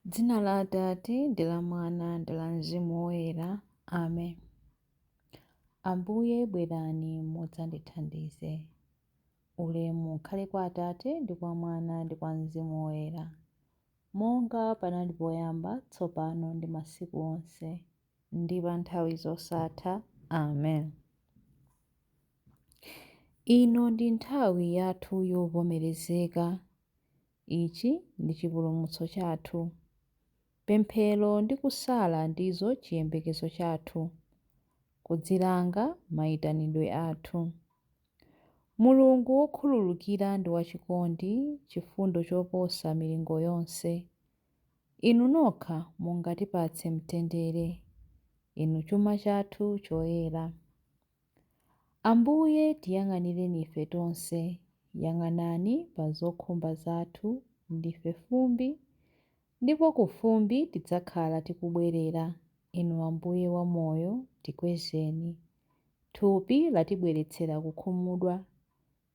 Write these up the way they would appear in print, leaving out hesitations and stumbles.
Dzina la Atate ndi la Mwana ndi la Mzimu Woyera. Amen. Ambuye bwerani mudzandithandize. Ulemu ukhale kwa Atate ndi kwa Mwana ndi kwa Mzimu Woyera, monga panali poyamba, tsopano ndi masiku onse, ndi pa nthawi zosatha. Amen. Ino ndi nthawi yathu yovomerezeka. Ichi ndi chipulumutso chathu. Pemphero ndi kusala ndizo chiyembekezo chathu, kudzilanga mayitanidwe athu. Mulungu wokhululukira ndi wachikondi, chifundo choposa milingo yonse. Inu nokha mungatipatse mtendere, inu chuma chathu choyera. Ambuye tiyang'anireni ife tonse, yang'anani pa zokhumba zathu. Ndife fumbi, ndipo ku fumbi tidzakhala tikubwerera. Inu Ambuye wamoyo, tikwezeni. Thupi latibweretsera kukhumudwa,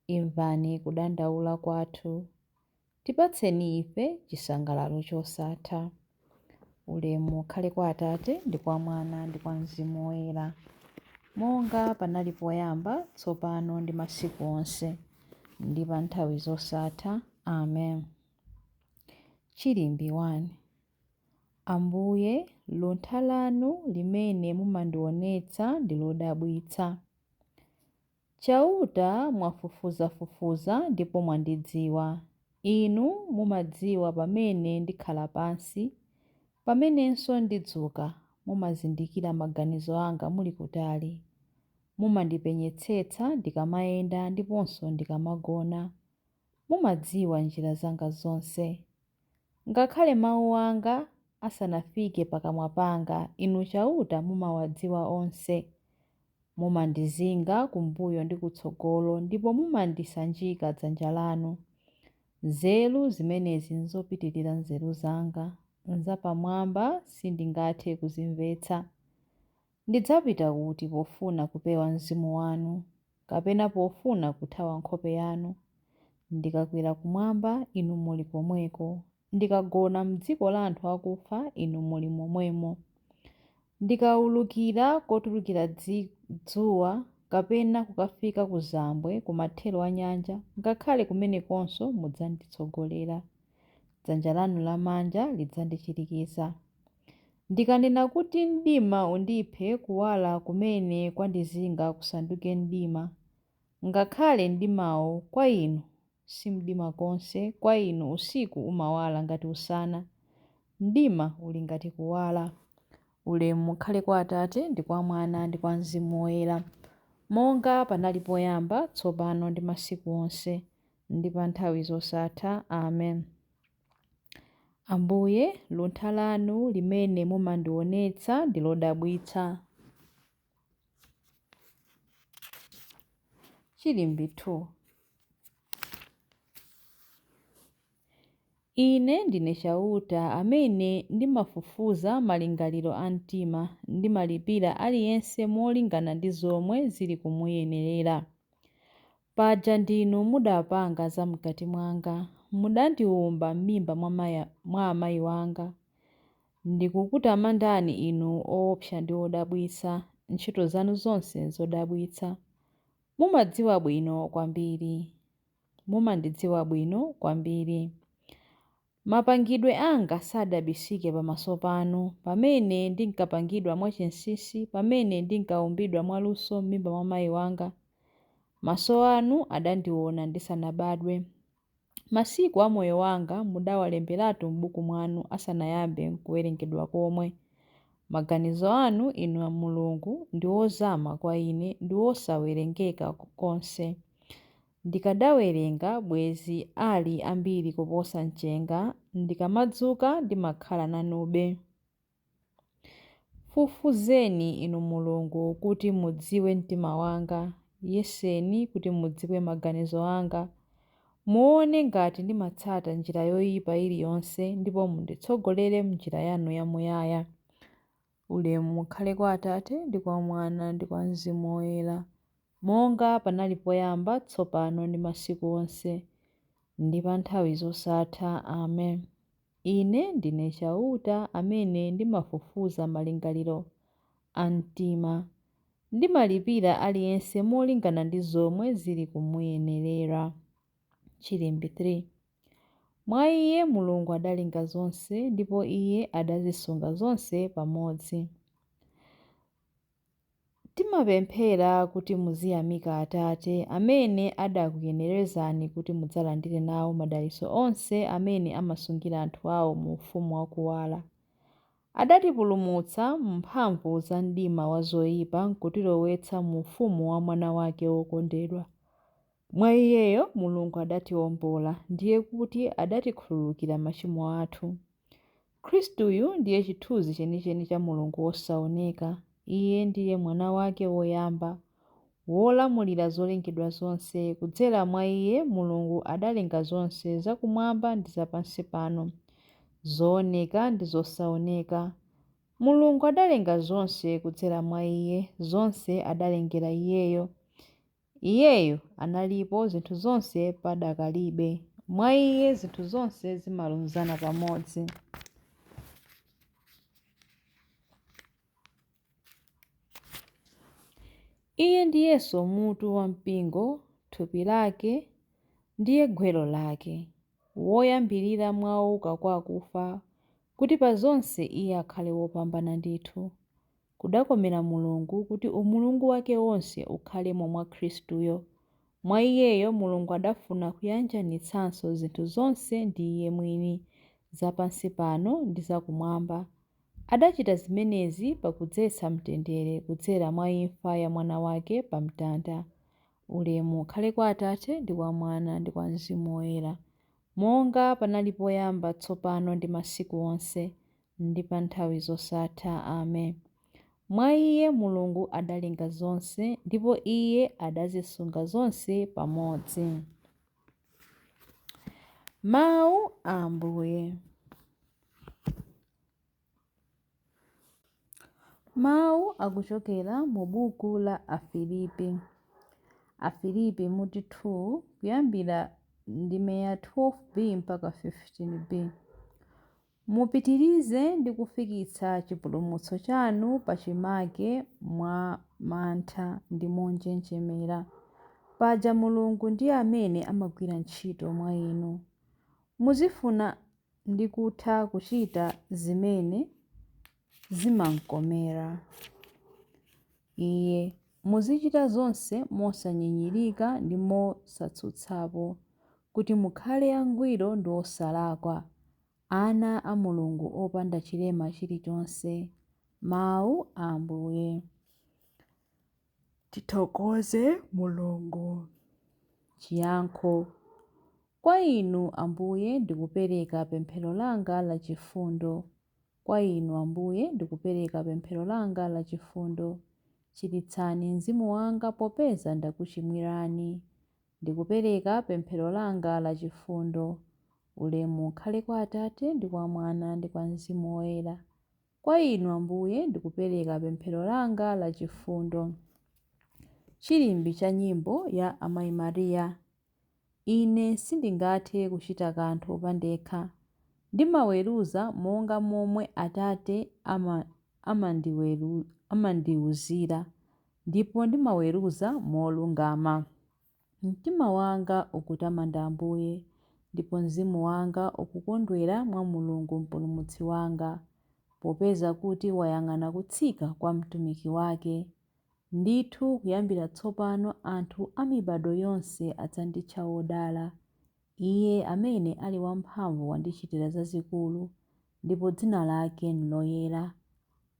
imvani kudandaula kwathu. Tipatseni ife chisangalalo chosatha. Ulemu ukhale kwa Atate ndi kwa Mwana ndi kwa Mzimu Woyera, monga panali poyamba, tsopano ndi masiku onse, ndi pa nthawi zosatha. Amen. Chilimbi 1. Ambuye, luntha lanu limene mumandionetsa ndi lodabwitsa. Chauta mwafufuzafufuza ndipo mwandidziwa. Inu mumadziwa pamene ndikhala pansi, pamenenso ndidzuka mumazindikira maganizo anga muli kutali. Mumandipenyetsetsa ndikamayenda ndiponso ndikamagona. Mumadziwa njira zanga zonse. Ngakhale mawu anga asanafike pakamwa panga, inu chauta mumawadziwa onse. Mumandizinga kumbuyo ndi kutsogolo, ndipo mumandisanjika dzanja lanu. Nzeru zimenezi nzopitirira nzeru zanga, nzapamwamba sindingathe kuzimvetsa. Ndidzapita kuti pofuna kupewa mzimu wanu, kapena pofuna kuthawa nkhope yanu? Ndikakwera kumwamba, inu muli komweko. Ndikagona m'dziko la anthu akufa, inu muli momwemo. Ndikawulukira kotulukira dzuwa, kapena kukafika ku zambwe kumathero a nyanja, ngakhale kumenekonso mudzanditsogolera. Dzanja lanu lamanja lidzandichirikiza. Ndikanena kuti mdima undiphe, kuwala kumene kwandizinga kusanduke mdima. Ngakhale mdimawo kwa inu si mdima konse, kwa inu usiku umawala ngati usana, mdima uli ngati kuwala. Ulemu ukhale kwa Atate ndi kwa Mwana ndi kwa Mzimu Woyera, monga panali poyamba, tsopano ndi masiku onse, ndi pa nthawi zosatha. Amen. Ambuye, luntha lanu limene mumandionetsa ndi lodabwitsa. Chilimbi 2. Ine ndine chauta amene ndimafufuza malingaliro a mtima, ndimalipira aliyense molingana ndi zomwe zili kumuyenerera. Paja ndinu mudapanga zam'kati mwanga, mudandiwumba m'mimba mwa amayi wanga. Ndikukutamandani inu owopsa ndi odabwitsa, ntchito zanu zonse zodabwitsa. Mumadziwa bwino kwambiri, mumandidziwa bwino kwambiri. Mapangidwe anga sadabisike pamaso panu, pamene ndinkapangidwa mwachinsinsi, pamene ndinkaumbidwa mwaluso m'mimba mwa amayi wanga. Maso anu adandiona ndisanabadwe. Masiku a moyo wanga mudawalemberatu m'buku mwanu asanayambe kuwerengedwa komwe. Maganizo anu, inu a Mulungu, ndi ozama kwa ine, ndi osawerengeka konse. Ndikadawerenga bwenzi ali ambiri kuposa mchenga, ndikamadzuka ndimakhala nanube. Fufuzeni inu Mulungu kuti mudziwe mtima wanga, yeseni kuti mudziwe maganizo anga. Muone ngati ndimatsata njira yoyipa iliyonse, ndipo munditsogolere m'njira yanu yamuyaya. Ulemu ukhale kwa Atate ndi kwa Mwana ndi kwa Mzimu Woyera, monga panali poyamba, tsopano ndi masiku onse, ndi pa nthawi zosatha. Amen. Ine ndine chauta amene ndimafufuza malingaliro a mtima. Ndimalipira aliyense molingana ndi zomwe zili kumuyenerera. Chilembe 3. Mwa iye Mulungu adalenga zonse ndipo iye adazisunga zonse pamodzi. Timapemphera kuti muziyamika Atate amene adakuyenerezani kuti mudzalandire nawo madalitso onse amene amasungira anthu awo mu ufumu wakuwala. Adatipulumutsa mphamvu za mdima wa zoyipa nkutilowetsa mu ufumu wa mwana wake wokondedwa. Mwa iyeyo Mulungu adatiwombola, ndiye kuti adatikhululukira machimo athu. Khristuyu ndiye chithunzi chenicheni cha Mulungu wosaoneka. Iye ndiye mwana wake woyamba, wolamulira zolengedwa zonse. Kudzera mwa iye Mulungu adalenga zonse zakumwamba ndi zapansi pano, zooneka ndi zosaoneka. Mulungu adalenga zonse kudzera mwa iye, zonse adalengera iyeyo. Iyeyo analipo zinthu zonse padakalibe. Mwa iye zinthu zonse zimalumizana pamodzi. Iye ndiyenso mutu wa mpingo, thupi lake ndiye gwero lake, woyambirira mwa ouka kwa akufa, kuti pa zonse iye akhale wopambana ndithu. Kudakomera Mulungu kuti umulungu wake wonse ukhalemo mwa Khristuyo. Mwa iyeyo Mulungu adafuna kuyanjanitsanso zinthu zonse ndi iye mwini, zapansi pano ndi zakumwamba. Adachita zimenezi pakudzetsa mtendere kudzera mwa imfa ya mwana wake pa mtanda. Ulemu ukhale kwa Atate ndi kwa Mwana ndi kwa Mzimu Woyera, monga panali poyamba, tsopano ndi masiku onse, ndi pa nthawi zosatha. Amen. Mwa iye Mulungu adalenga zonse ndipo iye adazisunga zonse pamodzi. Mawu a Ambuye. Mawu akuchokera mu buku la Afilipi. Afilipi mutu 2 kuyambira ndime ya 12b mpaka 15b. Mupitirize ndi kufikitsa chipulumutso chanu pachimake mwa mantha ndi monjenjemera. Paja Mulungu ndiye amene amagwira ntchito mwa inu. Muzifuna ndi kutha kuchita zimene zimamkomera Iye. Muzichita zonse mosanyinyirika ndi mosatsutsapo, kuti mukhale angwiro ndi osalakwa, ana a Mulungu opanda chilema chilichonse. Mawu a Ambuye. Tithokoze Mulungu. Chiyankho. Kwa inu Ambuye ndikupereka pemphero langa la chifundo. Kwa inu Ambuye ndikupereka pemphero langa la chifundo. Chiritsani mzimu wanga popeza ndakuchimwirani. Ndikupereka pemphero langa la chifundo. Ulemu ukhale kwa Atate ndi kwa Mwana ndi kwa Mzimu Woyera. Kwa inu Ambuye ndikupereka pemphero langa la chifundo. Chilimbi cha nyimbo ya Amayi Mariya. Ine sindingathe kuchita kanthu pandekha. Ndimaweruza monga momwe Atate amandiwuzira, ndipo ndimaweruza molungama. Mtima wanga ukutamanda Ambuye, ndipo mzimu wanga ukukondwera mwa Mulungu mpulumutsi wanga, popeza kuti wayang'ana kutsika kwa mtumiki wake. Ndithu kuyambira tsopano anthu a mibado yonse adzanditcha wodala. Iye amene ali wamphamvu wandichitira zazikulu, ndipo dzina lake ndi loyera.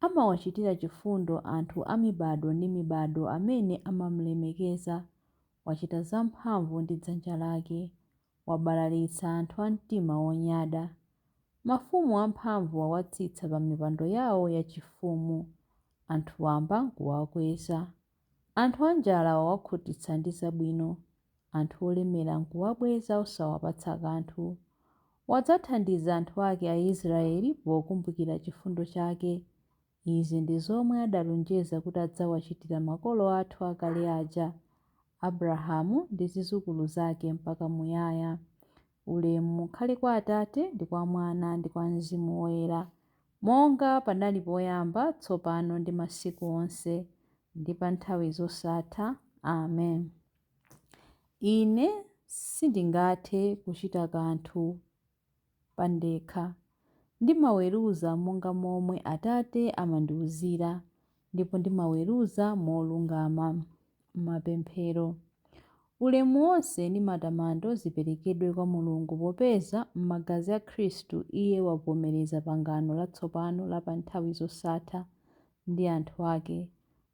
Amawachitira chifundo anthu a mibado ndi mibado amene amamulemekeza. Wachita zamphamvu ndi dzanja lake, wabalalitsa anthu a mtima wonyada. Mafumu amphamvu wawatsitsa pa mipando yawo yachifumu, anthu wamba nkuwakweza. Anthu anjala wawakhutitsa ndi zabwino, anthu olemera nkuwabweza osawapatsa kanthu. Wadzathandiza anthu ake Aisraeli pokumbukira chifundo chake. Izi ndi zomwe adalonjeza kuti adzawachitira makolo athu akale aja, Abrahamu ndi zidzukulu zake mpaka muyaya. Ulemu ukhale kwa Atate ndi kwa Mwana ndi kwa Mzimu Woyera, monga panali poyamba, tsopano ndi masiku onse, ndi pa nthawi zosatha. Amen. Ine sindingathe kuchita kanthu pandekha. Ndimaweruza monga momwe Atate amandiwuzira, ndipo ndimaweruza molungama m'mapemphero. Ulemu wonse ndi matamando ziperekedwe kwa Mulungu popeza m'magazi a Khristu Iye wavomereza pangano latsopano la pa nthawi zosatha ndi anthu ake,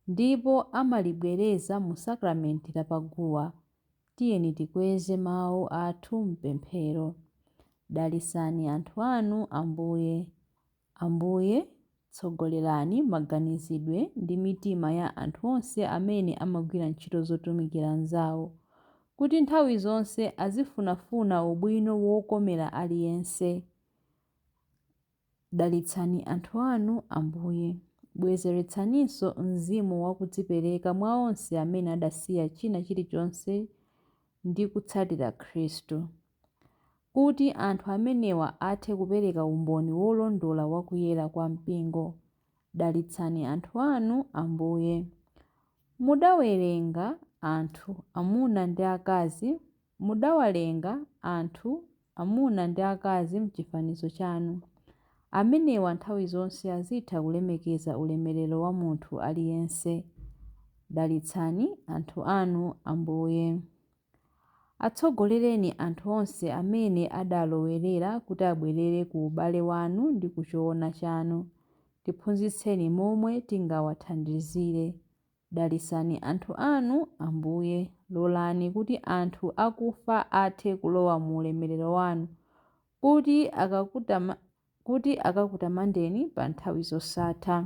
ndipo amalibwereza mu sakramenti la paguwa. Tiyeni tikweze mawu athu mpemphero. Dalisani anthu anu Ambuye. Ambuye, tsogolerani maganizidwe ndi mitima ya anthu onse amene amagwira ntchito zotumikira anzawo, kuti nthawi zonse azifunafuna ubwino wokomera aliyense. Dalitsani anthu anu Ambuye. Bwezeretsaninso mzimu wakudzipereka mwa onse amene adasiya china chilichonse ndi kutsatira Khristu, kuti anthu amenewa athe kupereka umboni wolondola wakuyera kwa mpingo. Dalitsani anthu anu Ambuye. Mudawalenga anthu amuna ndi akazi m'chifanizo chanu. Amenewa nthawi zonse azitha kulemekeza ulemerero wa munthu aliyense. Dalitsani anthu anu Ambuye. Atsogolereni anthu onse amene adalowerera kuti abwerere ku ubale wanu ndi ku choona chanu. Tiphunzitseni momwe tingawathandizire. Dalisani anthu anu Ambuye. Lolani kuti anthu akufa athe kulowa mu ulemerero wanu, kuti akakutamandeni pa nthawi zosatha.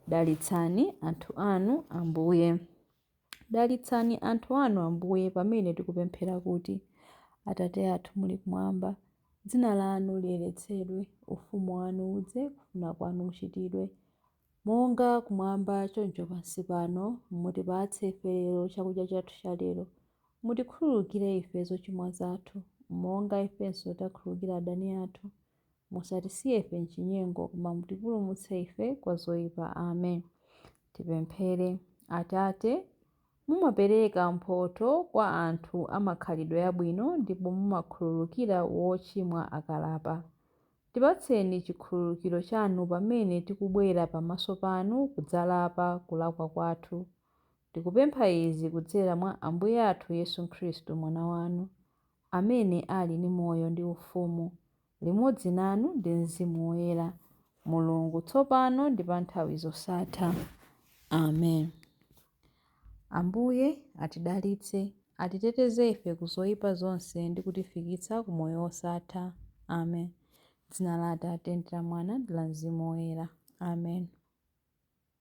Dalitsani anthu anu Ambuye. Dalitsani anthu anu Ambuye pamene tikupemphera kuti: Atate athu muli kumwamba, dzina lanu liyeretsedwe, ufumu wanu udze, kufuna kwanu kuchitidwe, monga kumwamba choncho pansi pano. Mutipatse ife lero chakudya chathu cha lero. Mutikhululukire ife zochimwa zathu, monga ifenso takhululukira adani athu. Musatisiye ife m'chinyengo, koma mutipulumutse ife kwa zoyipa. Amen. Tipemphere. Atate, mumapereka mphotho kwa anthu amakhalidwe abwino, ndipo mumakhululukira wochimwa akalapa. Tipatseni chikhululukiro chanu pamene tikubwera pamaso panu kudzalapa kulakwa kwathu. Tikupempha izi kudzera mwa Ambuye athu Yesu Khristu, mwana wanu, amene ali ndi moyo ndi ufumu limodzi nanu ndi Mzimu Woyera, Mulungu tsopano ndi pa nthawi zosatha. Amen. Ambuye atidalitse, atiteteze ife ku zoyipa zonse ndi kutifikitsa ku moyo wosatha. Amen. Dzina la Atate ndi la Mwana ndi la Mzimu Woyera. Amen.